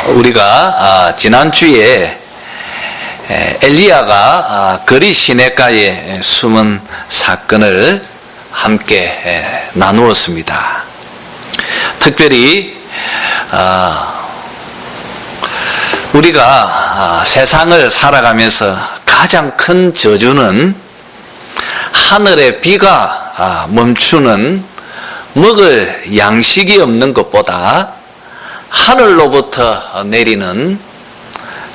우리가 지난주에 엘리야가 거리 시내가에 숨은 사건을 함께 나누었습니다. 특별히 우리가 세상을 살아가면서 가장 큰 저주는 하늘의 비가 멈추는 먹을 양식이 없는 것보다 하늘로부터 내리는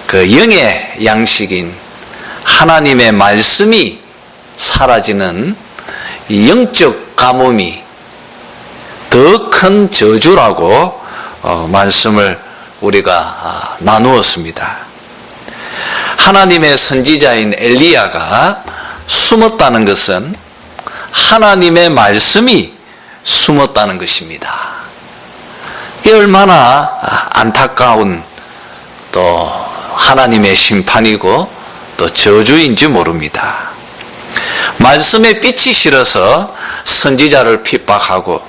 그 영의 양식인 하나님의 말씀이 사라지는 이 영적 가뭄이 더 큰 저주라고 말씀을 우리가 나누었습니다. 하나님의 선지자인 엘리야가 숨었다는 것은 하나님의 말씀이 숨었다는 것입니다. 이게 얼마나 안타까운 또 하나님의 심판이고 또 저주인지 모릅니다. 말씀의 빛이 싫어서 선지자를 핍박하고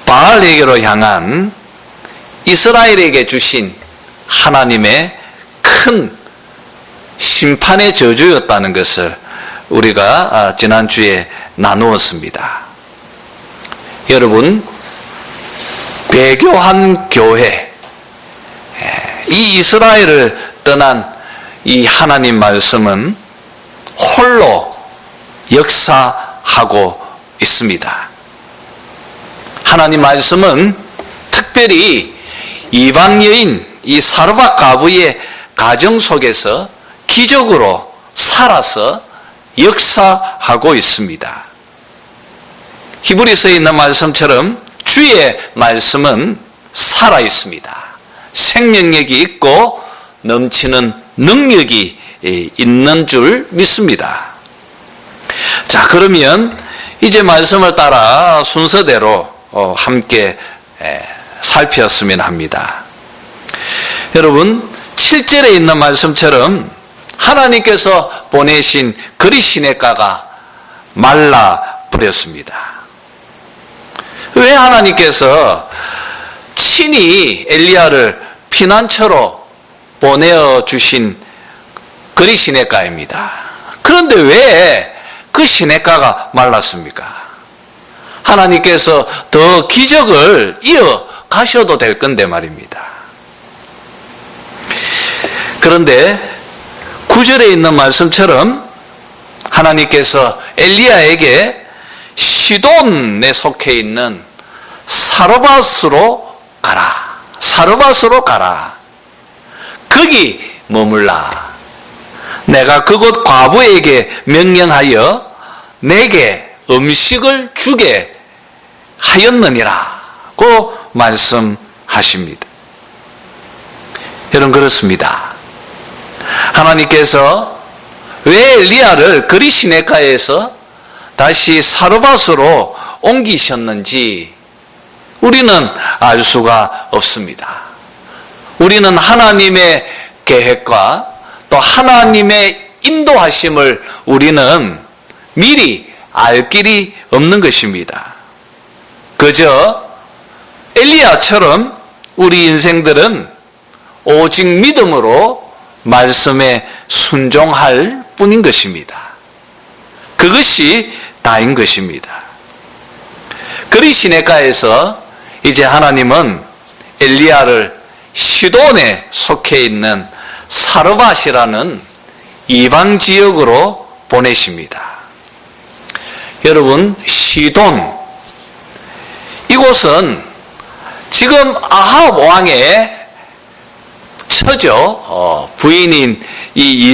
바알에게로 향한 이스라엘에게 주신 하나님의 큰 심판의 저주였다는 것을 우리가 지난주에 나누었습니다. 여러분, 배교한 교회, 이 이스라엘을 떠난 이 하나님 말씀은 홀로 역사하고 있습니다. 하나님 말씀은 특별히 이방 여인 이 사르밧 과부의 가정 속에서 기적으로 살아서 역사하고 있습니다. 히브리서에 있는 말씀처럼 주의 말씀은 살아 있습니다. 생명력이 있고 넘치는 능력이 있는 줄 믿습니다. 자, 그러면 이제 말씀을 따라 순서대로 함께 살폈으면 합니다. 여러분, 7절에 있는 말씀처럼 하나님께서 보내신 거리 시냇가가 말라버렸습니다. 왜 하나님께서 친히 엘리야를 피난처로 보내주신 거리 시냇가입니다. 그런데 왜 그 시냇가가 말랐습니까? 하나님께서 더 기적을 이어가셔도 될 건데 말입니다. 그런데 9절에 있는 말씀처럼 하나님께서 엘리야에게 시돈에 속해 있는 사르밧으로 가라. 사르밧으로 가라. 거기 머물라. 내가 그곳 과부에게 명령하여 내게 음식을 주게 하였느니라고 말씀하십니다. 여러분, 그렇습니다. 하나님께서 왜 엘리야를 거리 시냇가에서 다시 사르밧으로 옮기셨는지 우리는 알 수가 없습니다. 우리는 하나님의 계획과 또 하나님의 인도하심을 우리는 미리 알 길이 없는 것입니다. 그저 엘리야처럼 우리 인생들은 오직 믿음으로 말씀에 순종할 뿐인 것입니다. 그것이 다인 것입니다. 거리 시냇가에서 이제 하나님은 엘리야를 시돈에 속해 있는 사르밧이라는 이방 지역으로 보내십니다. 여러분, 시돈, 이곳은 지금 아합 왕의 처죠, 부인인 이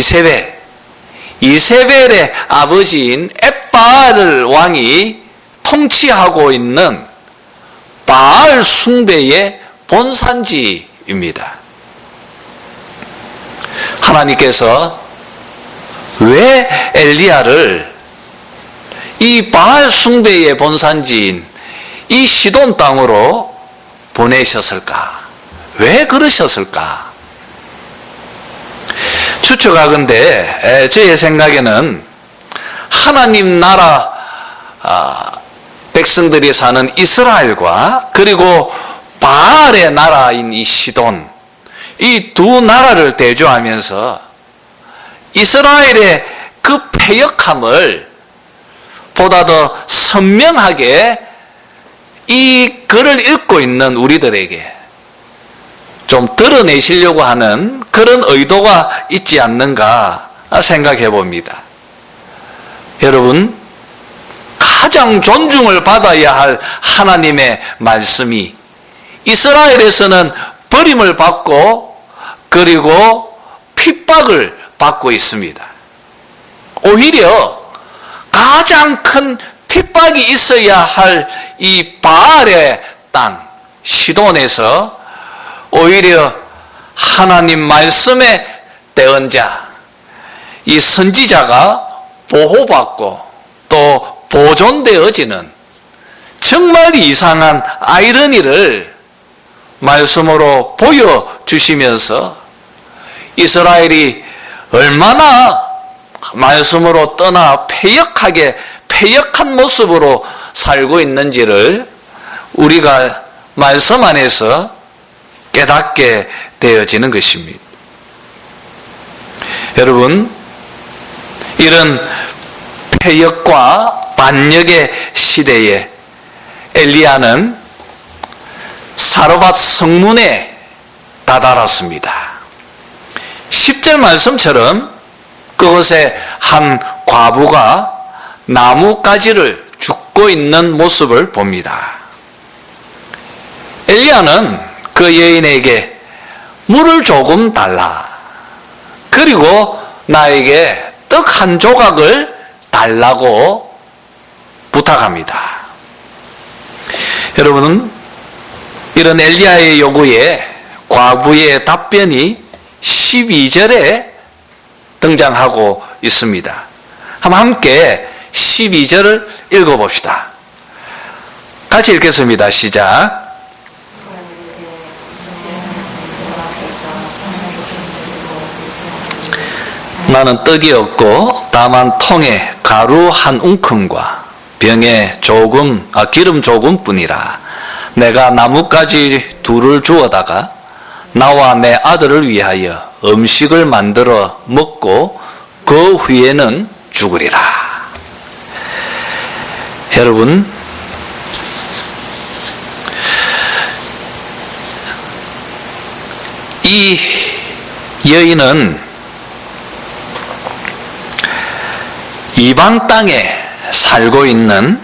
이세벨의 아버지인 엣바알 왕이 통치하고 있는 바알 숭배의 본산지입니다. 하나님께서 왜 엘리야를 이 바알 숭배의 본산지인 이 시돈 땅으로 보내셨을까? 왜 그러셨을까? 추측하건대 저의 생각에는 하나님 나라 백성들이 사는 이스라엘과 그리고 바알의 나라인 이 시돈, 이 두 나라를 대조하면서 이스라엘의 그 패역함을 보다 더 선명하게 이 글을 읽고 있는 우리들에게 좀 드러내시려고 하는 그런 의도가 있지 않는가 생각해 봅니다. 여러분, 가장 존중을 받아야 할 하나님의 말씀이 이스라엘에서는 버림을 받고 그리고 핍박을 받고 있습니다. 오히려 가장 큰 핍박이 있어야 할 이 바알의 땅 시돈에서 오히려 하나님 말씀에 대언자 이 선지자가 보호받고 또 보존되어지는 정말 이상한 아이러니를 말씀으로 보여주시면서 이스라엘이 얼마나 말씀으로 떠나 패역한 모습으로 살고 있는지를 우리가 말씀 안에서 깨닫게 되어지는 것입니다. 여러분, 이런 패역과 반역의 시대에 엘리야는 사르밧 성문에 다다랐습니다. 10절 말씀처럼 그곳에 한 과부가 나뭇가지를 줍고 있는 모습을 봅니다. 엘리야는 그 여인에게 물을 조금 달라. 그리고 나에게 떡 한 조각을 달라고 부탁합니다. 여러분, 이런 엘리야의 요구에 과부의 답변이 12절에 등장하고 있습니다. 한번 함께 12절을 읽어봅시다. 같이 읽겠습니다. 시작. 나는 떡이 없고 다만 통에 가루 한 웅큼과 병에 기름 조금뿐이라. 내가 나뭇가지 둘을 주워다가 나와 내 아들을 위하여 음식을 만들어 먹고 그 후에는 죽으리라. 여러분, 이 여인은 이방 땅에 살고 있는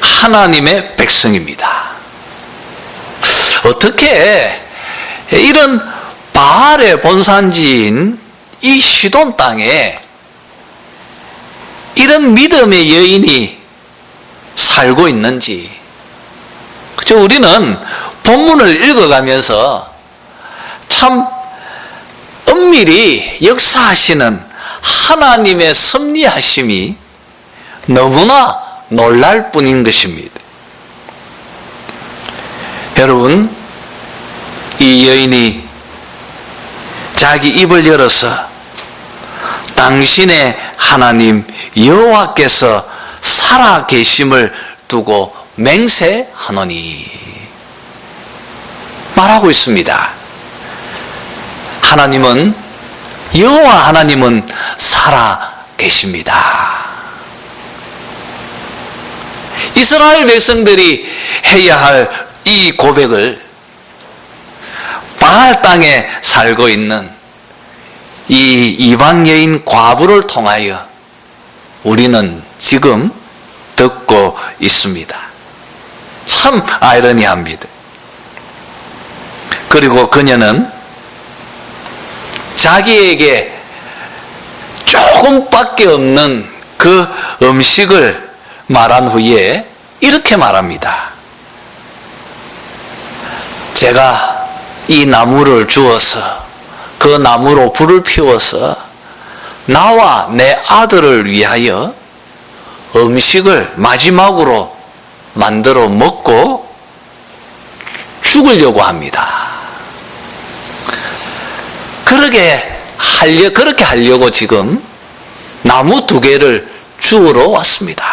하나님의 백성입니다. 어떻게 이런 바알의 본산지인 이 시돈 땅에 이런 믿음의 여인이 살고 있는지, 그죠? 우리는 본문을 읽어가면서 참 엄밀히 역사하시는 하나님의 섭리하심이 너무나 놀랄 뿐인 것입니다. 여러분, 이 여인이 자기 입을 열어서 당신의 하나님 여호와께서 살아 계심을 두고 맹세하노니 말하고 있습니다. 여호와 하나님은 살아 계십니다. 이스라엘 백성들이 해야 할 이 고백을 바알 땅에 살고 있는 이 이방 여인 과부를 통하여 우리는 지금 듣고 있습니다. 참 아이러니합니다. 그리고 그녀는 자기에게 조금밖에 없는 그 음식을 말한 후에 이렇게 말합니다. 제가 이 나무를 주어서 그 나무로 불을 피워서 나와 내 아들을 위하여 음식을 마지막으로 만들어 먹고 죽으려고 합니다. 그렇게 하려고 지금 나무 2개를 주우러 왔습니다.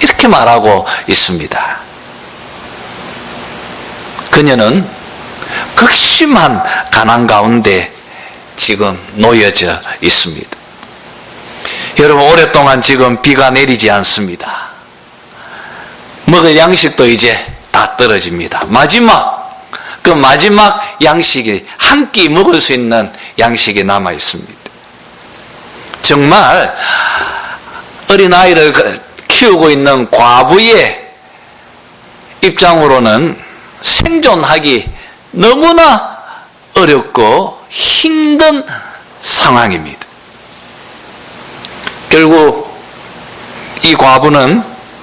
이렇게 말하고 있습니다. 그녀는 극심한 가난 가운데 지금 놓여져 있습니다. 여러분, 오랫동안 지금 비가 내리지 않습니다. 먹을 양식도 이제 다 떨어집니다. 그 마지막 양식이, 한 끼 먹을 수 있는 양식이 남아 있습니다. 정말 어린아이를 키우고 있는 과부의 입장으로는 생존하기 너무나 어렵고 힘든 상황입니다. 결국 이 과부는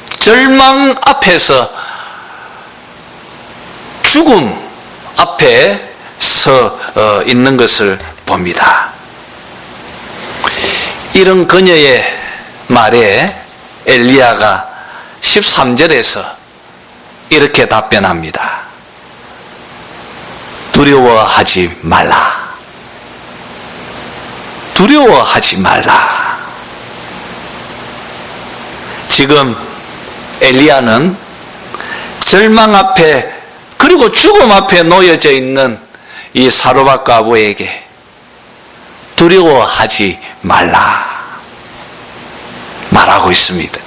절망 앞에서, 죽음 앞에 서 있는 것을 봅니다. 이런 그녀의 말에 엘리야가 13절에서 이렇게 답변합니다. 두려워하지 말라. 두려워하지 말라. 지금 엘리야는 절망 앞에, 그리고 죽음 앞에 놓여져 있는 이 사르밧 과부에게 두려워하지 말라 말하고 있습니다.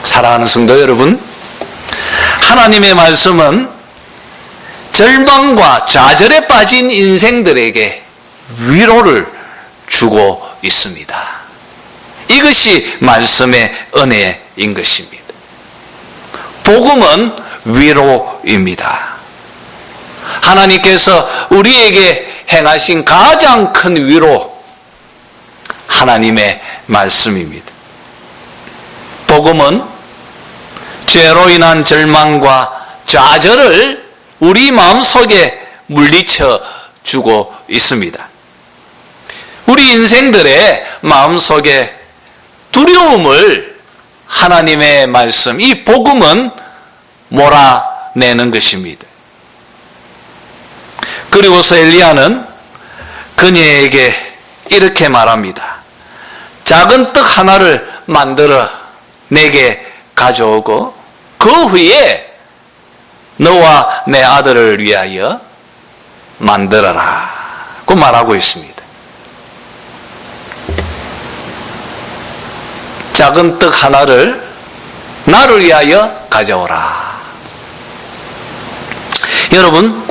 사랑하는 성도 여러분, 하나님의 말씀은 절망과 좌절에 빠진 인생들에게 위로를 주고 있습니다. 이것이 말씀의 은혜인 것입니다. 복음은 위로입니다. 하나님께서 우리에게 행하신 가장 큰 위로, 하나님의 말씀입니다. 복음은 죄로 인한 절망과 좌절을 우리 마음속에 물리쳐 주고 있습니다. 우리 인생들의 마음속에 두려움을 하나님의 말씀, 이 복음은 몰아내는 것입니다. 그리고서 엘리야는 그녀에게 이렇게 말합니다. 작은 떡 하나를 만들어 내게 가져오고 그 후에 너와 내 아들을 위하여 만들어라 고 말하고 있습니다. 작은 떡 하나를 나를 위하여 가져오라. 여러분,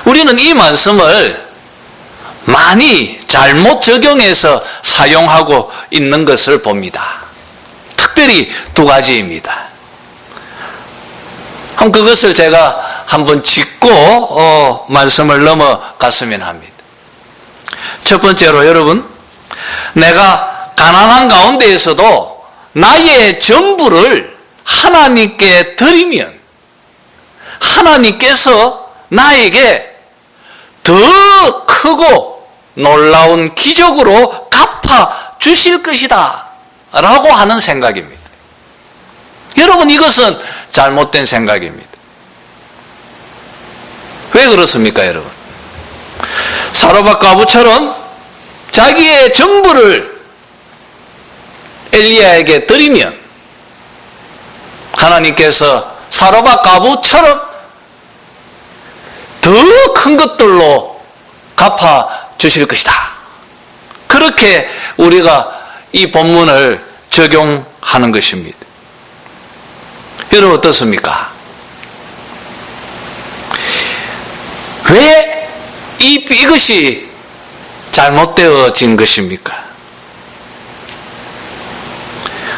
우리는 이 말씀을 많이 잘못 적용해서 사용하고 있는 것을 봅니다. 특별히 두 가지입니다. 그것을 제가 한번 짚고 말씀을 넘어갔으면 합니다. 첫 번째로, 여러분, 내가 가난한 가운데에서도 나의 전부를 하나님께 드리면 하나님께서 나에게 더 크고 놀라운 기적으로 갚아 주실 것이다 라고 하는 생각입니다. 여러분, 이것은 잘못된 생각입니다. 왜 그렇습니까, 여러분? 사르밧 과부처럼 자기의 전부를 엘리야에게 드리면 하나님께서 사르밧 과부처럼 더 큰 것들로 갚아 주실 것이다. 그렇게 우리가 이 본문을 적용하는 것입니다. 여러분, 어떻습니까? 왜 이것이 잘못되어진 것입니까?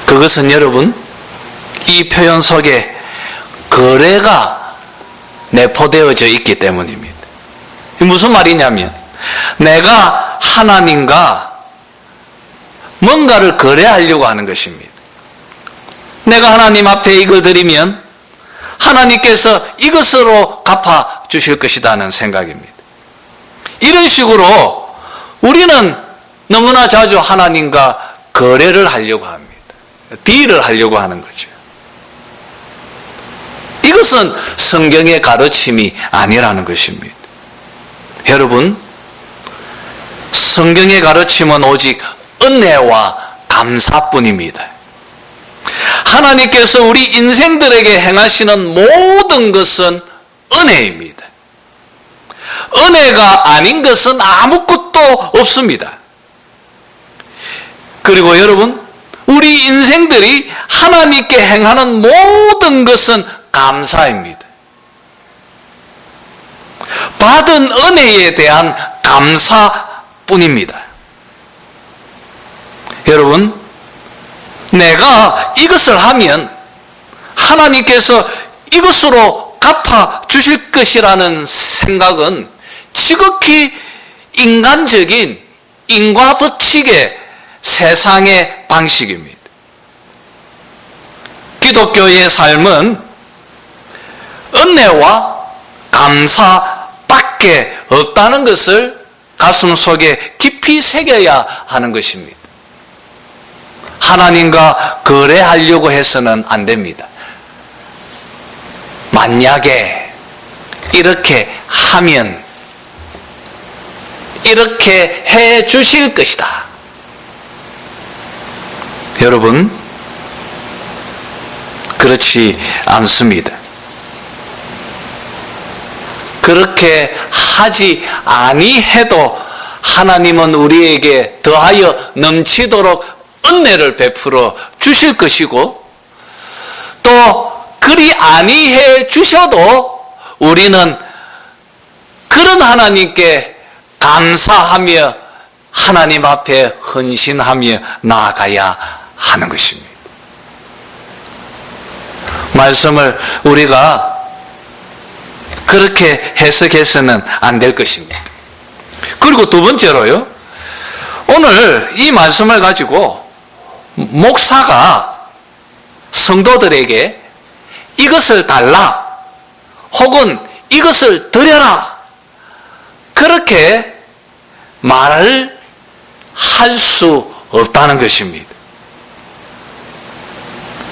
그것은 여러분, 이 표현 속에 거래가 내포되어져 있기 때문입니다. 무슨 말이냐면, 내가 하나님과 뭔가를 거래하려고 하는 것입니다. 내가 하나님 앞에 이걸 드리면 하나님께서 이것으로 갚아 주실 것이라는 생각입니다. 이런 식으로 우리는 너무나 자주 하나님과 거래를 하려고 합니다. 딜을 하려고 하는 거죠. 이것은 성경의 가르침이 아니라는 것입니다. 여러분, 성경의 가르침은 오직 은혜와 감사뿐입니다. 하나님께서 우리 인생들에게 행하시는 모든 것은 은혜입니다. 은혜가 아닌 것은 아무것도 없습니다. 그리고 여러분, 우리 인생들이 하나님께 행하는 모든 것은 감사입니다. 받은 은혜에 대한 감사뿐입니다. 여러분, 내가 이것을 하면 하나님께서 이것으로 갚아 주실 것이라는 생각은 지극히 인간적인 인과법칙의 세상의 방식입니다. 기독교의 삶은 은혜와 감사밖에 없다는 것을 가슴 속에 깊이 새겨야 하는 것입니다. 하나님과 거래하려고 해서는 안 됩니다. 만약에 이렇게 하면 이렇게 해 주실 것이다. 여러분, 그렇지 않습니다. 그렇게 하지 아니해도 하나님은 우리에게 더하여 넘치도록 은혜를 베풀어 주실 것이고, 또 그리 아니해 주셔도 우리는 그런 하나님께 감사하며 하나님 앞에 헌신하며 나아가야 하는 것입니다. 말씀을 우리가 그렇게 해석해서는 안 될 것입니다. 그리고 두 번째로요, 오늘 이 말씀을 가지고 목사가 성도들에게 이것을 달라 혹은 이것을 드려라 그렇게 말을 할 수 없다는 것입니다.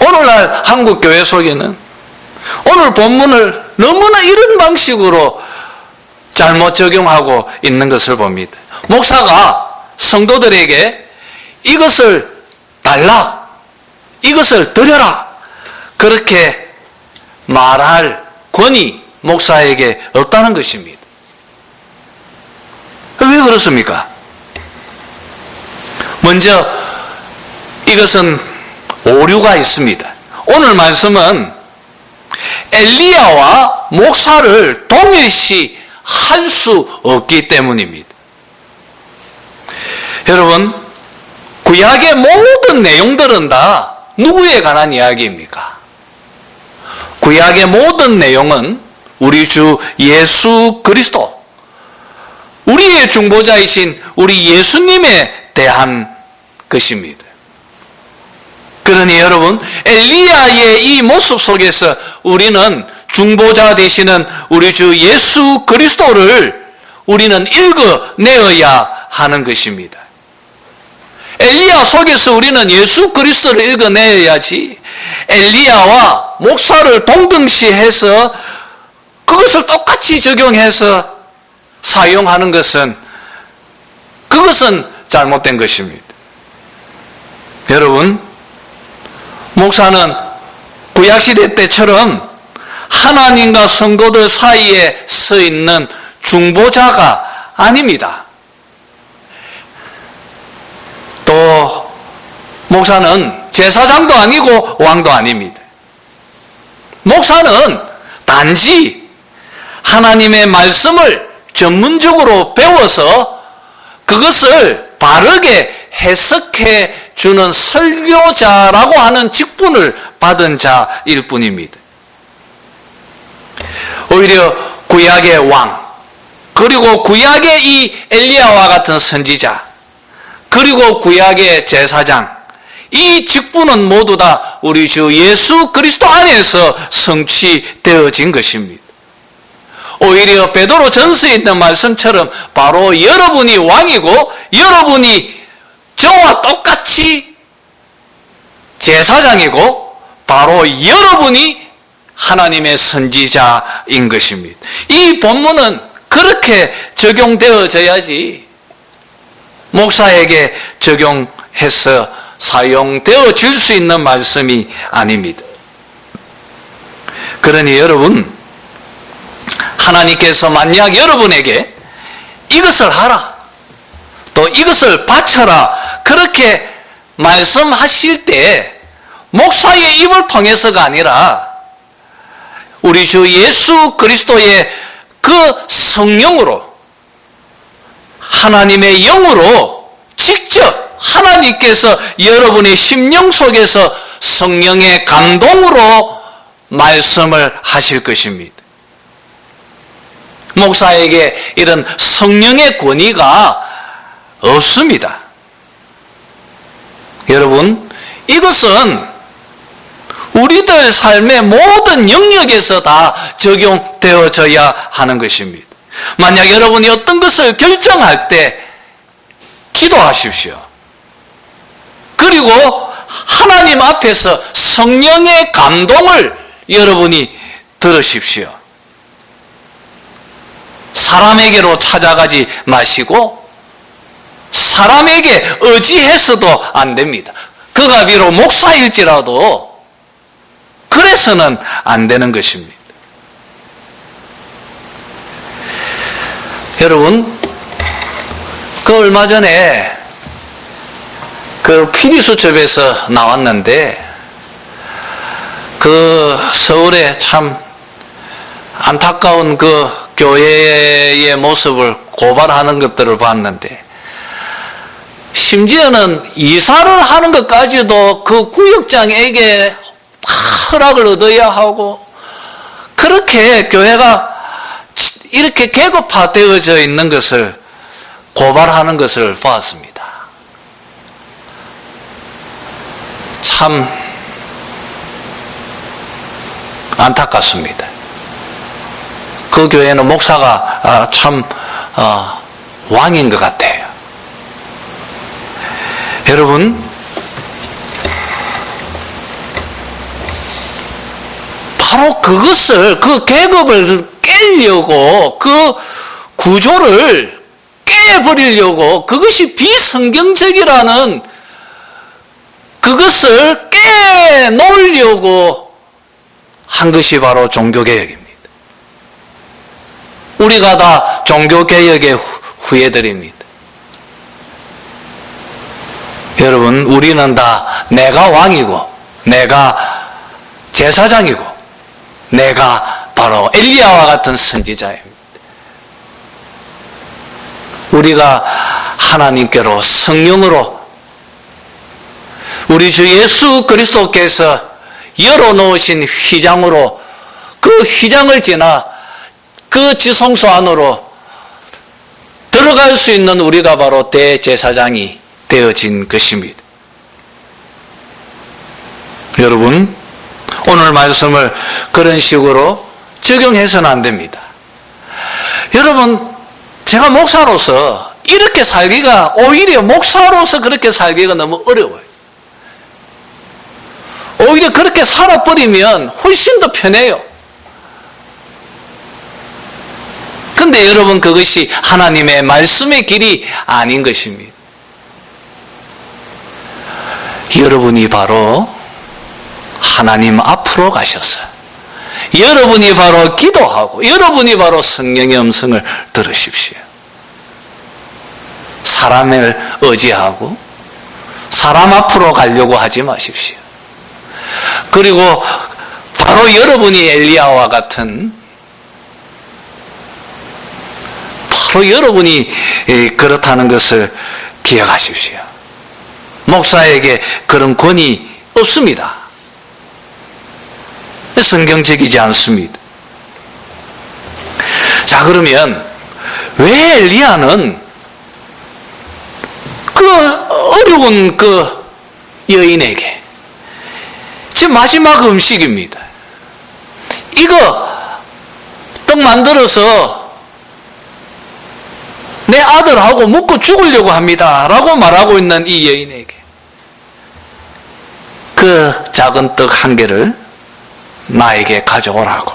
오늘날 한국교회 속에는 오늘 본문을 너무나 이런 방식으로 잘못 적용하고 있는 것을 봅니다. 목사가 성도들에게 이것을 달라, 이것을 드려라 그렇게 말할 권위 목사에게 없다는 것입니다. 왜 그렇습니까? 먼저 이것은 오류가 있습니다. 오늘 말씀은 엘리야와 목사를 동일시 할 수 없기 때문입니다. 여러분, 구약의 모든 내용들은 다 누구에 관한 이야기입니까? 구약의 모든 내용은 우리 주 예수 그리스도, 우리의 중보자이신 우리 예수님에 대한 것입니다. 그러니 여러분, 엘리야의 이 모습 속에서 우리는 중보자 되시는 우리 주 예수 그리스도를 우리는 읽어내어야 하는 것입니다. 엘리야 속에서 우리는 예수 그리스도를 읽어내야지, 엘리야와 목사를 동등시해서 그것을 똑같이 적용해서 사용하는 그것은 잘못된 것입니다. 여러분, 목사는 구약시대 때처럼 하나님과 성도들 사이에 서 있는 중보자가 아닙니다. 또 목사는 제사장도 아니고 왕도 아닙니다. 목사는 단지 하나님의 말씀을 전문적으로 배워서 그것을 바르게 해석해 주는 설교자라고 하는 직분을 받은 자일 뿐입니다. 오히려 구약의 왕, 그리고 구약의 이 엘리야와 같은 선지자, 그리고 구약의 제사장, 이 직분은 모두 다 우리 주 예수 그리스도 안에서 성취되어진 것입니다. 오히려 베드로 전서에 있는 말씀처럼 바로 여러분이 왕이고 여러분이 저와 똑같이 제사장이고 바로 여러분이 하나님의 선지자인 것입니다. 이 본문은 그렇게 적용되어져야지 목사에게 적용해서 사용되어질 수 있는 말씀이 아닙니다. 그러니 여러분, 하나님께서 만약 여러분에게 이것을 하라, 또 이것을 바쳐라, 그렇게 말씀하실 때 목사의 입을 통해서가 아니라 우리 주 예수 그리스도의 그 성령으로, 하나님의 영으로 직접 하나님께서 여러분의 심령 속에서 성령의 감동으로 말씀을 하실 것입니다. 목사에게 이런 성령의 권위가 없습니다. 여러분, 이것은 우리들 삶의 모든 영역에서 다 적용되어져야 하는 것입니다. 만약 여러분이 어떤 것을 결정할 때 기도하십시오. 그리고 하나님 앞에서 성령의 감동을 여러분이 들으십시오. 사람에게로 찾아가지 마시고 사람에게 의지해서도 안 됩니다. 그가 비록 목사일지라도 그래서는 안 되는 것입니다. 여러분, 그 얼마 전에 그 PD수첩에서 나왔는데 그 서울에 참 안타까운 그 교회의 모습을 고발하는 것들을 봤는데, 심지어는 이사를 하는 것까지도 그 구역장에게 허락을 얻어야 하고, 그렇게 교회가 이렇게 계급화되어져 있는 것을 고발하는 것을 보았습니다. 참 안타깝습니다. 그 교회는 목사가 참 왕인 것 같아요. 여러분, 바로 그것을, 그 계급을 깨려고, 그 구조를 깨버리려고, 그것이 비성경적이라는 그것을 깨놓으려고 한 것이 바로 종교개혁입니다. 우리가 다 종교개혁의 후예들입니다. 여러분, 우리는 다 내가 왕이고, 내가 제사장이고, 내가 바로 엘리야와 같은 선지자입니다. 우리가 하나님께로 성령으로 우리 주 예수 그리스도께서 열어놓으신 휘장으로, 그 휘장을 지나 그 지성소 안으로 들어갈 수 있는 우리가 바로 대제사장이 되어진 것입니다. 여러분, 오늘 말씀을 그런 식으로 적용해서는 안 됩니다. 여러분, 제가 목사로서 이렇게 살기가, 오히려 목사로서 그렇게 살기가 너무 어려워요. 오히려 그렇게 살아버리면 훨씬 더 편해요. 근데 여러분, 그것이 하나님의 말씀의 길이 아닌 것입니다. 여러분이 바로 하나님 앞으로 가셔서 여러분이 바로 기도하고 여러분이 바로 성령의 음성을 들으십시오. 사람을 의지하고 사람 앞으로 가려고 하지 마십시오. 그리고 바로 여러분이 엘리야와 같은, 바로 여러분이 그렇다는 것을 기억하십시오. 목사에게 그런 권위 없습니다. 성경적이지 않습니다. 자, 그러면 왜 엘리야는 그 어려운 그 여인에게, 지금 마지막 음식입니다, 이거 떡 만들어서 내 아들하고 먹고 죽으려고 합니다 라고 말하고 있는 이 여인에게 그 작은 떡 한 개를 나에게 가져오라고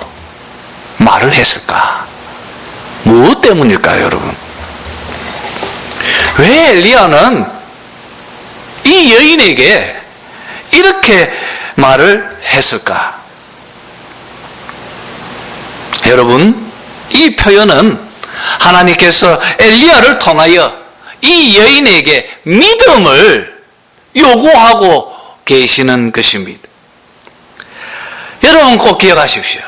말을 했을까? 무엇 때문일까요, 여러분? 왜 엘리야는 이 여인에게 이렇게 말을 했을까? 여러분, 이 표현은 하나님께서 엘리야를 통하여 이 여인에게 믿음을 요구하고 계시는 것입니다. 여러분 꼭 기억하십시오.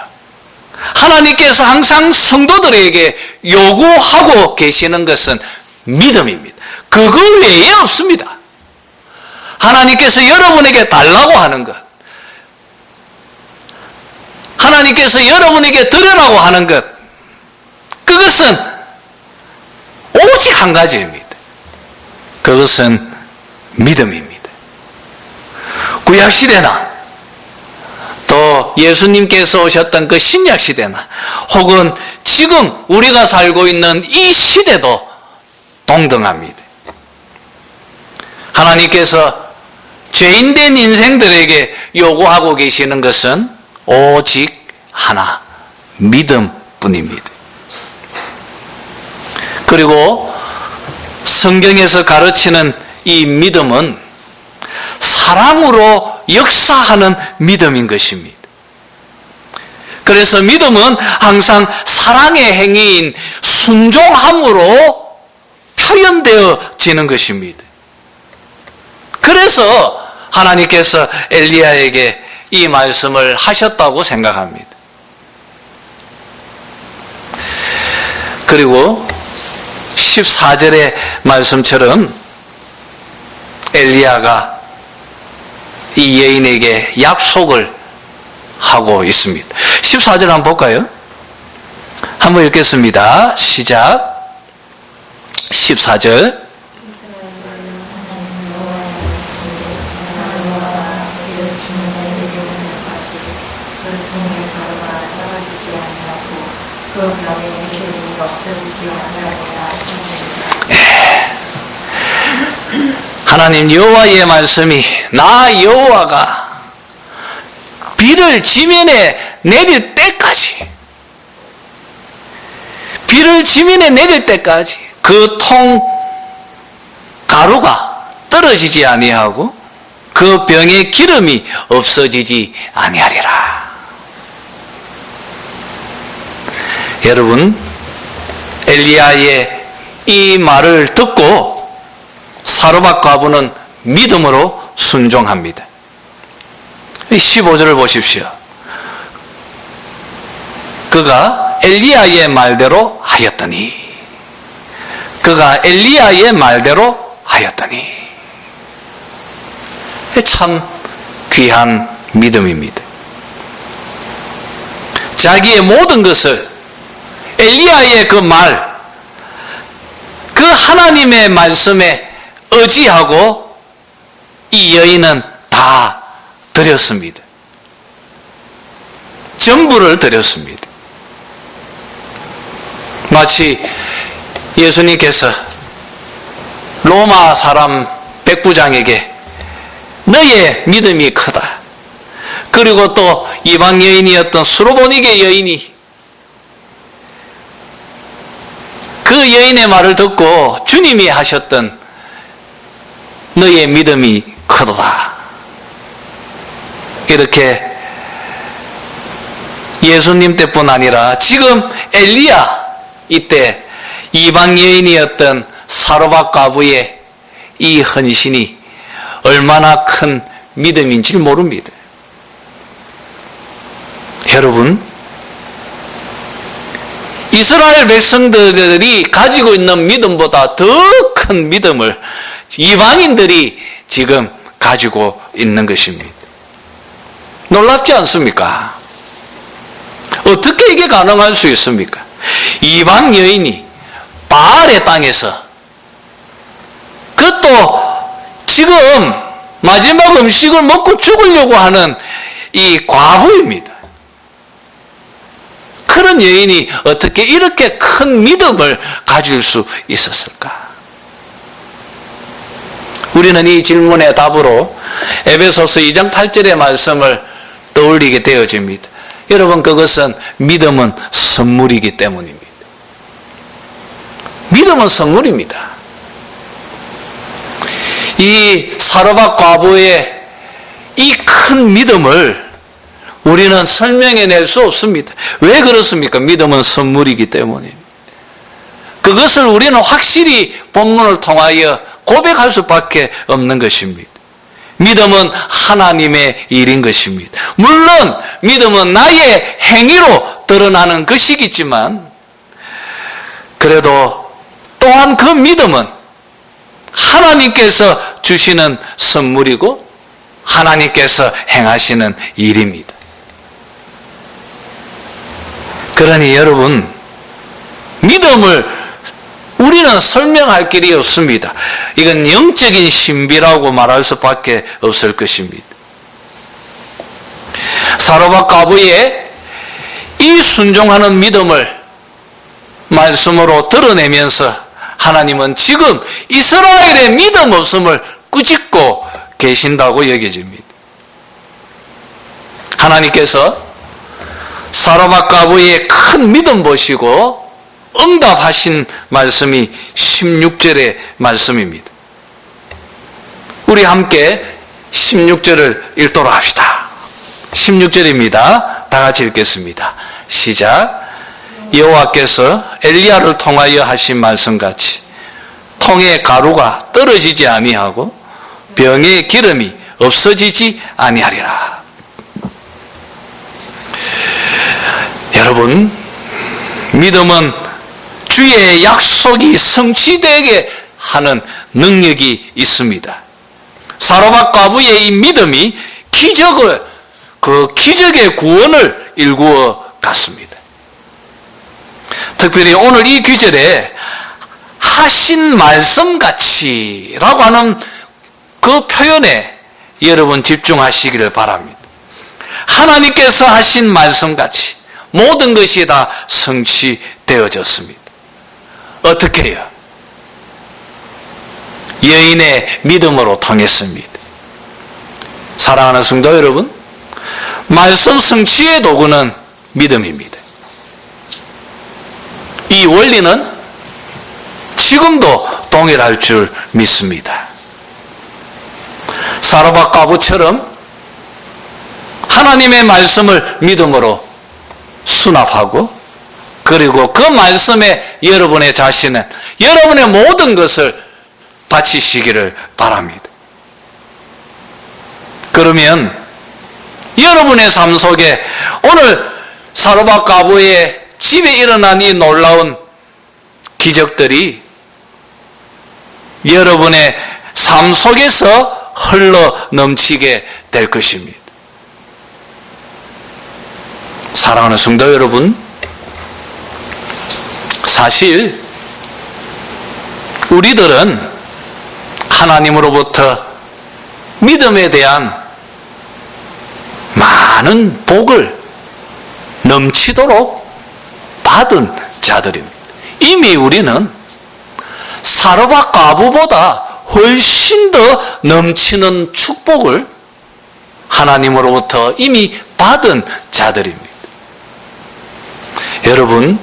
하나님께서 항상 성도들에게 요구하고 계시는 것은 믿음입니다. 그거 외에 없습니다. 하나님께서 여러분에게 달라고 하는 것, 하나님께서 여러분에게 드리라고 하는 것, 그것은 오직 한 가지입니다. 그것은 믿음입니다. 구약시대나 또 예수님께서 오셨던 그 신약시대나 혹은 지금 우리가 살고 있는 이 시대도 동등합니다. 하나님께서 죄인된 인생들에게 요구하고 계시는 것은 오직 하나, 믿음뿐입니다. 그리고 성경에서 가르치는 이 믿음은 사랑으로 역사하는 믿음인 것입니다. 그래서 믿음은 항상 사랑의 행위인 순종함으로 표현되어지는 것입니다. 그래서 하나님께서 엘리야에게 이 말씀을 하셨다고 생각합니다. 그리고 14절의 말씀처럼 엘리야가 이 여인에게 약속을 하고 있습니다. 14절 한번 볼까요? 한번 읽겠습니다. 시작. 14절. 하나님 여호와의 말씀이 나 여호와가 비를 지면에 내릴 때까지, 비를 지면에 내릴 때까지 그 통 가루가 떨어지지 아니하고 그 병의 기름이 없어지지 아니하리라. 여러분, 엘리야의 이 말을 듣고 사르밧 과부는 믿음으로 순종합니다. 15절을 보십시오. 그가 엘리야의 말대로 하였더니, 그가 엘리야의 말대로 하였더니, 참 귀한 믿음입니다. 자기의 모든 것을 엘리야의 그 말, 그 하나님의 말씀에 의지하고 이 여인은 다 드렸습니다. 전부를 드렸습니다. 마치 예수님께서 로마 사람 백부장에게 너의 믿음이 크다, 그리고 또 이방 여인이었던 수로보니게 여인이 그 여인의 말을 듣고 주님이 하셨던 너의 믿음이 크도다, 이렇게 예수님 때뿐 아니라 지금 엘리야 이때 이방 여인이었던 사르밧 과부의 이 헌신이 얼마나 큰 믿음인지 모릅니다. 여러분, 이스라엘 백성들이 가지고 있는 믿음보다 더 큰 믿음을 이방인들이 지금 가지고 있는 것입니다. 놀랍지 않습니까? 어떻게 이게 가능할 수 있습니까? 이방 여인이 바알의 땅에서, 그것도 지금 마지막 음식을 먹고 죽으려고 하는 이 과부입니다. 그런 여인이 어떻게 이렇게 큰 믿음을 가질 수 있었을까? 우리는 이 질문의 답으로 에베소서 2장 8절의 말씀을 떠올리게 되어집니다. 여러분, 그것은 믿음은 선물이기 때문입니다. 믿음은 선물입니다. 이 사르밧 과부의 이 큰 믿음을 우리는 설명해낼 수 없습니다. 왜 그렇습니까? 믿음은 선물이기 때문입니다. 그것을 우리는 확실히 본문을 통하여 고백할 수밖에 없는 것입니다. 믿음은 하나님의 일인 것입니다. 물론 믿음은 나의 행위로 드러나는 것이겠지만 그래도 또한 그 믿음은 하나님께서 주시는 선물이고 하나님께서 행하시는 일입니다. 그러니 여러분, 믿음을 우리는 설명할 길이 없습니다. 이건 영적인 신비라고 말할 수밖에 없을 것입니다. 사로잡 과부의 이 순종하는 믿음을 말씀으로 드러내면서 하나님은 지금 이스라엘의 믿음 없음을 꾸짖고 계신다고 여겨집니다. 하나님께서 사로잡 과부의 큰 믿음 보시고 응답하신 말씀이 16절의 말씀입니다. 우리 함께 16절을 읽도록 합시다. 16절입니다. 다 같이 읽겠습니다. 시작. 여호와께서 엘리야를 통하여 하신 말씀같이 통의 가루가 떨어지지 아니하고 병의 기름이 없어지지 아니하리라. 여러분, 믿음은 주의 약속이 성취되게 하는 능력이 있습니다. 사로잡 과부의 이 믿음이 기적의 구원을 일구어 갔습니다. 특별히 오늘 이 구절에 하신 말씀같이라고 하는 그 표현에 여러분 집중하시기를 바랍니다. 하나님께서 하신 말씀같이 모든 것이 다 성취되어졌습니다. 어떻게 해요? 여인의 믿음으로 통했습니다. 사랑하는 성도 여러분, 말씀 성취의 도구는 믿음입니다. 이 원리는 지금도 동일할 줄 믿습니다. 사로잡 과부처럼 하나님의 말씀을 믿음으로 수납하고 그리고 그 말씀에 여러분의 자신은 여러분의 모든 것을 바치시기를 바랍니다. 그러면 여러분의 삶 속에 오늘 사로잡 과부의 집에 일어난 이 놀라운 기적들이 여러분의 삶 속에서 흘러 넘치게 될 것입니다. 사랑하는 성도 여러분, 사실 우리들은 하나님으로부터 믿음에 대한 많은 복을 넘치도록 받은 자들입니다. 이미 우리는 사로잡 과부보다 훨씬 더 넘치는 축복을 하나님으로부터 이미 받은 자들입니다. 여러분,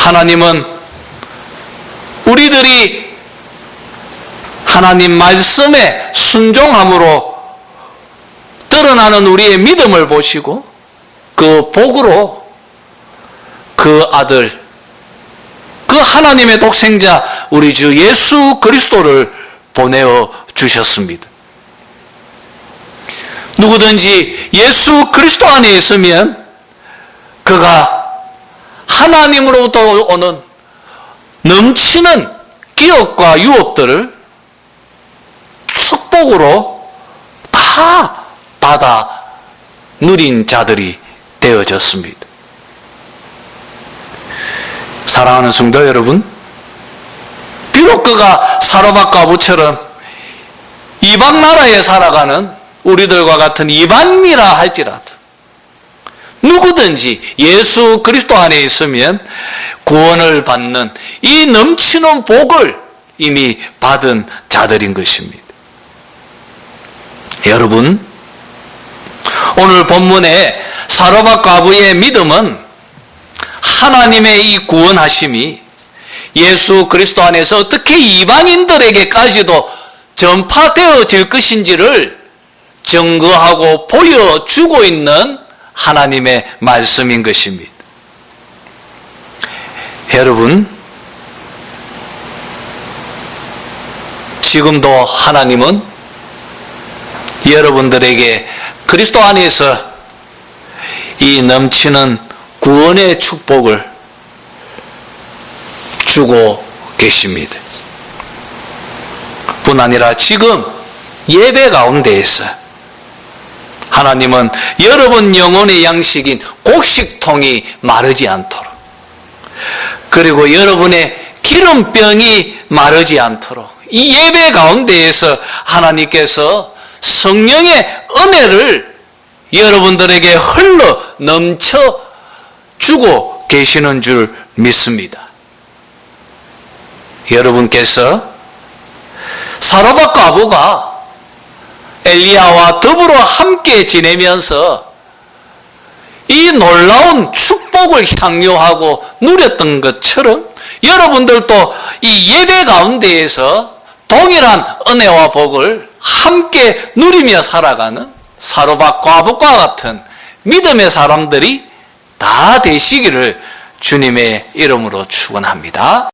하나님은 우리들이 하나님 말씀에 순종함으로 드러나는 우리의 믿음을 보시고 그 복으로 그 아들, 그 하나님의 독생자 우리 주 예수 그리스도를 보내어 주셨습니다. 누구든지 예수 그리스도 안에 있으면 그가 하나님으로부터 오는 넘치는 기업과 유업들을 축복으로 다 받아 누린 자들이 되어졌습니다. 사랑하는 성도 여러분, 비록 그가 사로잡 과부처럼 이방 나라에 살아가는 우리들과 같은 이방인이라 할지라도 누구든지 예수 그리스도 안에 있으면 구원을 받는 이 넘치는 복을 이미 받은 자들인 것입니다. 여러분, 오늘 본문의 사로잡 과부의 믿음은 하나님의 이 구원하심이 예수 그리스도 안에서 어떻게 이방인들에게까지도 전파되어질 것인지를 증거하고 보여주고 있는 하나님의 말씀인 것입니다. 여러분, 지금도 하나님은 여러분들에게 그리스도 안에서 이 넘치는 구원의 축복을 주고 계십니다. 뿐 아니라 지금 예배 가운데에서 하나님은 여러분 영혼의 양식인 곡식통이 마르지 않도록, 그리고 여러분의 기름병이 마르지 않도록 이 예배 가운데에서 하나님께서 성령의 은혜를 여러분들에게 흘러 넘쳐 주고 계시는 줄 믿습니다. 여러분께서 사로잡고 아부가 엘리야와 더불어 함께 지내면서 이 놀라운 축복을 향유하고 누렸던 것처럼 여러분들도 이 예배 가운데에서 동일한 은혜와 복을 함께 누리며 살아가는 사로잡고 아부과 같은 믿음의 사람들이 다 되시기를 주님의 이름으로 축원합니다.